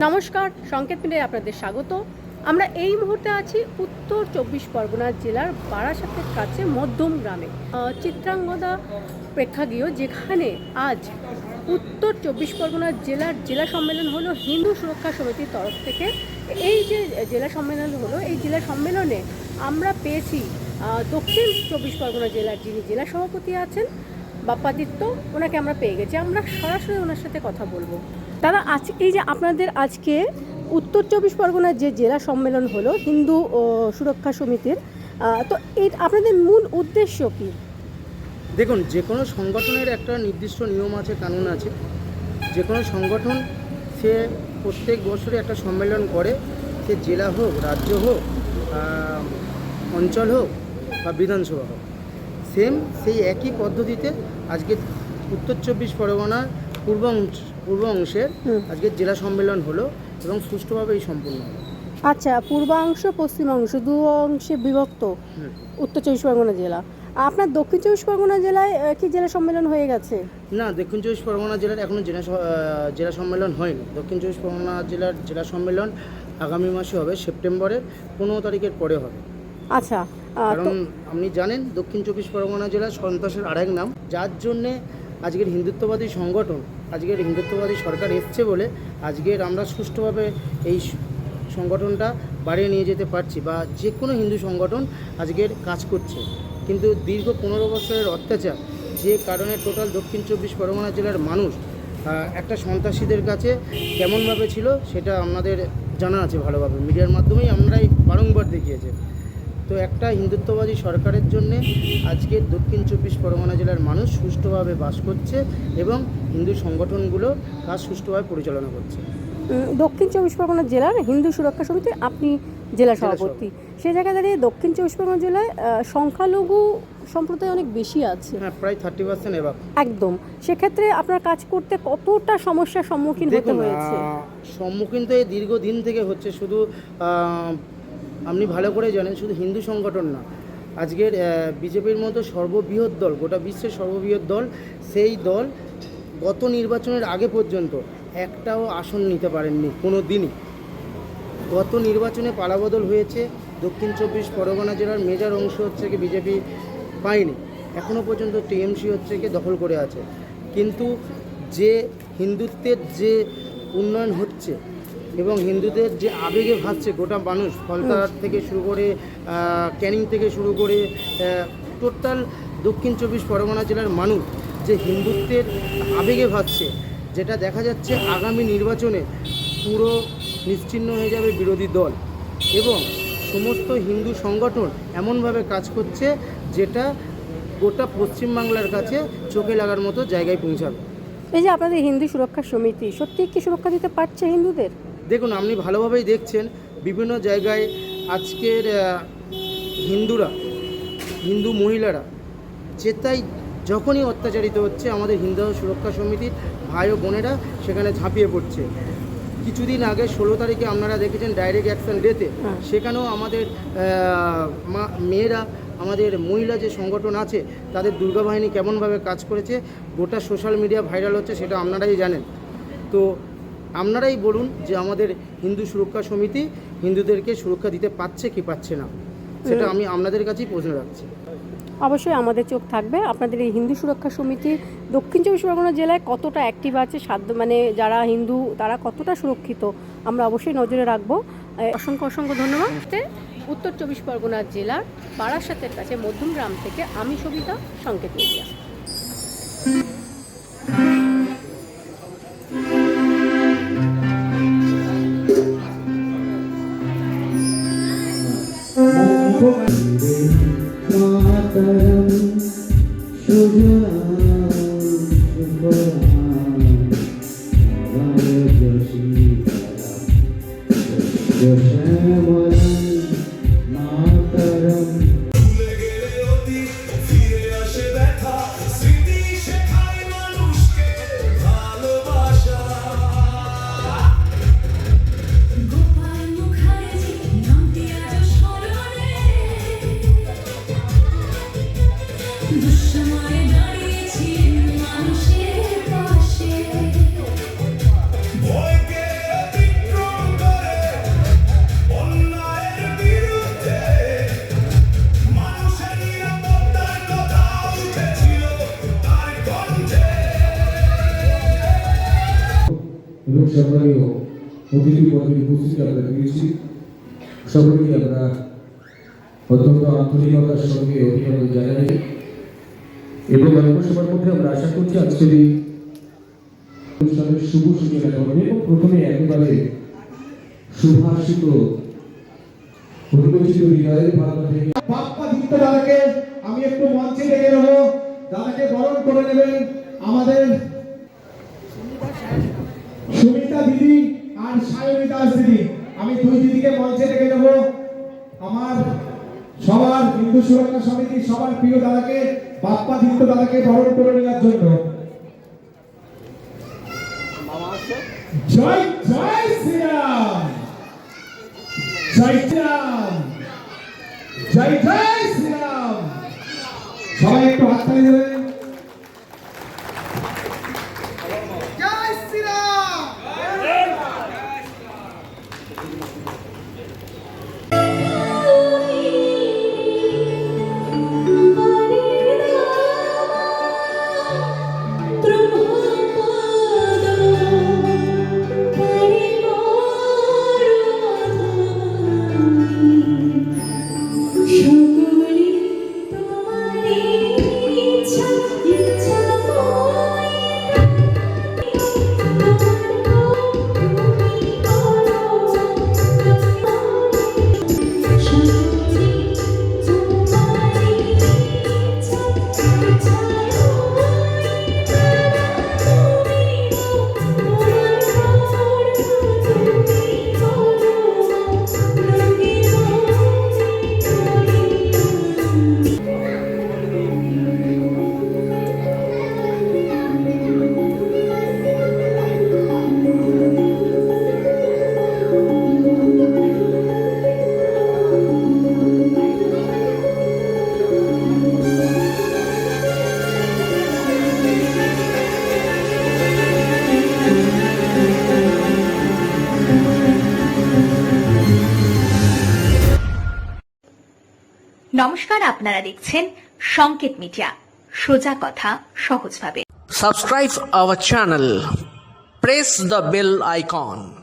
নমস্কার, সংকেত মিডিয়ায় আপনাদের স্বাগত। আমরা এই মুহূর্তে আছি উত্তর 24 পরগনা জেলার বারাসাতের কাছে মধ্যম গ্রামে চিত্রাঙ্গদা প্রেক্ষাগৃহ, যেখানে আজ উত্তর 24 পরগনা জেলার জেলা সম্মেলন হলো হিন্দু সুরক্ষা সমিতির তরফ থেকে। এই যে জেলা সম্মেলন হলো, এই জেলা সম্মেলনে আমরা পেয়েছি দক্ষিণ 24 পরগনা জেলার যিনি জেলা সভাপতি আছেন বাপ্পাদিত্য, ওনাকে আমরা পেয়ে গেছি। আমরা সরাসরি ওনার সাথে কথা বলবো। দাদা, আজ এই যে আপনাদের আজকে উত্তর 24 পরগনার যে জেলা সম্মেলন হলো হিন্দু সুরক্ষা সমিতির, তো এই আপনাদের মূল উদ্দেশ্য কি? দেখুন, যে কোনো সংগঠনের একটা নির্দিষ্ট নিয়ম আছে, কানুন আছে। যে কোনো সংগঠন সে প্রত্যেক বছরে একটা সম্মেলন করে, সে জেলা হোক, রাজ্য হোক, অঞ্চল হোক বা বিধানসভা হোক, সেই একই পদ্ধতিতে আজকে উত্তর 24 পরগনার পূর্ব অংশের আজকে জেলা সম্মেলন হলো এবং সুষ্ঠুভাবে এই সম্পূর্ণ হলো। আচ্ছা, পূর্বাংশ পশ্চিমাংশ দু অংশে বিভক্ত উত্তর 24 পরগনা জেলা। আপনার দক্ষিণ 24 পরগনা জেলায় কি জেলা সম্মেলন হয়ে গেছে? না, দক্ষিণ 24 পরগনা জেলার এখনও জেলা সম্মেলন হয়নি। দক্ষিণ 24 পরগনা জেলার জেলা সম্মেলন আগামী মাসে হবে, সেপ্টেম্বরের 15 তারিখের পরে হবে। আচ্ছা, কারণ আপনি জানেন দক্ষিণ 24 পরগনা জেলা সন্ত্রাসের আরেক নাম, যার জন্যে আজকের হিন্দুত্ববাদী সংগঠন, আজকের হিন্দুত্ববাদী সরকার এসছে বলে আজকের আমরা সুষ্ঠুভাবে এই সংগঠনটা বাড়িয়ে নিয়ে যেতে পারছি, বা যে কোনো হিন্দু সংগঠন আজকের কাজ করছে। কিন্তু দীর্ঘ 15 বছরের অত্যাচার, যে কারণে টোটাল দক্ষিণ 24 পরগনা জেলার মানুষ একটা সন্ত্রাসীদের কাছে কেমনভাবে ছিল সেটা আমাদের জানা আছে ভালোভাবে, মিডিয়ার মাধ্যমেই আমরাই বারংবার দেখিয়েছে। তো একটা হিন্দুত্ববাদী সরকারের জন্যে আজকে দক্ষিণ 24 পরগনা জেলার মানুষ সুষ্ঠুভাবে বাস করছে এবং হিন্দু সংগঠনগুলো কাজ সুষ্ঠুভাবে পরিচালনা করছে। দক্ষিণ 24 পরগনা জেলার হিন্দু সুরক্ষা সমিতি আপনি জেলা সভাপতি, সেই জায়গায় দাঁড়িয়ে দক্ষিণ 24 পরগনা জেলায় সংখ্যালঘু সম্প্রদায় অনেক বেশি আছে। হ্যাঁ, প্রায় 30% এবার। একদম। সেক্ষেত্রে আপনার কাজ করতে কতটা সমস্যার সম্মুখীন হতে হয়েছে? সম্মুখীন তো এই দীর্ঘদিন থেকে হচ্ছে। শুধু আপনি ভালো করে জানেন, শুধু হিন্দু সংগঠন না, আজকের বিজেপির মতো সর্ববৃহৎ দল, গোটা বিশ্বের সর্ববৃহৎ দল, সেই দল গত নির্বাচনের আগে পর্যন্ত একটাও আসন নিতে পারেননি কোনো দিনই। গত নির্বাচনে পালাবদল হয়েছে, দক্ষিণ 24 পরগনা জেলার মেজর অংশ হচ্ছে কি বিজেপি পায়নি, এখনও পর্যন্ত টিএমসি হচ্ছে কি দখল করে আছে। কিন্তু যে হিন্দুত্বের যে উন্নয়ন হচ্ছে এবং হিন্দুদের যে আবেগে ভাসছে গোটা মানুষ, ফলতার থেকে শুরু করে ক্যানিং থেকে শুরু করে টোটাল দক্ষিণ 24 পরগনা জেলার মানুষ যে হিন্দুত্বের আবেগে ভাসছে, যেটা দেখা যাচ্ছে আগামী নির্বাচনে পুরো নিশ্চিহ্ন হয়ে যাবে বিরোধী দল এবং সমস্ত হিন্দু সংগঠন এমনভাবে কাজ করছে যেটা গোটা পশ্চিমবাংলার কাছে চোখে লাগার মতো জায়গায় পৌঁছাবে। এই যে আপনাদের হিন্দু সুরক্ষা সমিতি সত্যি কি সুরক্ষা দিতে পারছে হিন্দুদের? দেখুন, আপনি ভালোভাবেই দেখছেন বিভিন্ন জায়গায় আজকের হিন্দু মহিলারা যেটাই যখনই অত্যাচারিত হচ্ছে, আমাদের হিন্দু সুরক্ষা সমিতির ভাই ও বোনেরা সেখানে ঝাঁপিয়ে পড়ছে। কিছুদিন আগে 16 তারিখে আপনারা দেখেছেন ডাইরেক্ট অ্যাকশন ডেতে, সেখানেও আমাদের মেয়েরা, আমাদের মহিলা যে সংগঠন আছে তাদের দুর্গা বাহিনী কেমনভাবে কাজ করেছে, গোটা সোশ্যাল মিডিয়া ভাইরাল হচ্ছে, সেটা আপনারাই জানেন। তো আপনারাই বলুন যে আমাদের হিন্দু সুরক্ষা সমিতি হিন্দুদেরকে সুরক্ষা দিতে পারছে কি পাচ্ছে না, সেটা আমি আপনাদের কাছেই প্রশ্ন রাখছি। অবশ্যই আমাদের চোখ থাকবে আপনাদের এই হিন্দু সুরক্ষা সমিতি দক্ষিণ 24 পরগনা জেলায় কতটা অ্যাক্টিভ আছে, মানে যারা হিন্দু তারা কতটা সুরক্ষিত, আমরা অবশ্যই নজরে রাখবো। অসংখ্য ধন্যবাদ। উত্তর 24 পরগনা জেলার বারাসাতের কাছে মধ্যম গ্রাম থেকে আমি সবিতা, সংকেত মিডিয়া। দুঃসময়ে দাঁড়িয়েছি মানুষের পাশে, ভয়কে অতিক্রম অতিথি পদে উপস্থিত আমরা পেয়েছি, সকলকে আমরা অত্যন্ত আন্তরিকতার সঙ্গে অভিনন্দন জানাই এবং অল্প সময়ের মধ্যে আমরা আশা করছি আজকের এই অনুষ্ঠানের শুভ সূচনা করবে। এবং প্রথমে একেবারে সুভাষিত পরিচিত হৃদয়ের ভাবনা থেকে বাপ্পাদিত্য দাদাকে আমি একটু মঞ্চে ডেকে নেবো, দাদাকে বরণ করে নেবেন আমাদের সুমিতা দিদি আর সায়নী দাস দিদি। আমি দুই দিদিকে মঞ্চে ডেকে নেবো, আমার সবার হিন্দু সুরক্ষা সমিতি সবার প্রিয় দাদাকে বাপ্পাদিত্য দাদাকে বরণ করে নেওয়ার জন্য। জয় জয় শ্রীরাম, জয় শ্রীরাম, জয় জয় শ্রীরাম। সবাই একটু হাততালি দেবেন। জয় শ্রীরাম। নমস্কার, আপনারা দেখছেন সংকেত মিডিয়া, সোজা কথা সহজভাবে। Subscribe our channel. Press the bell icon.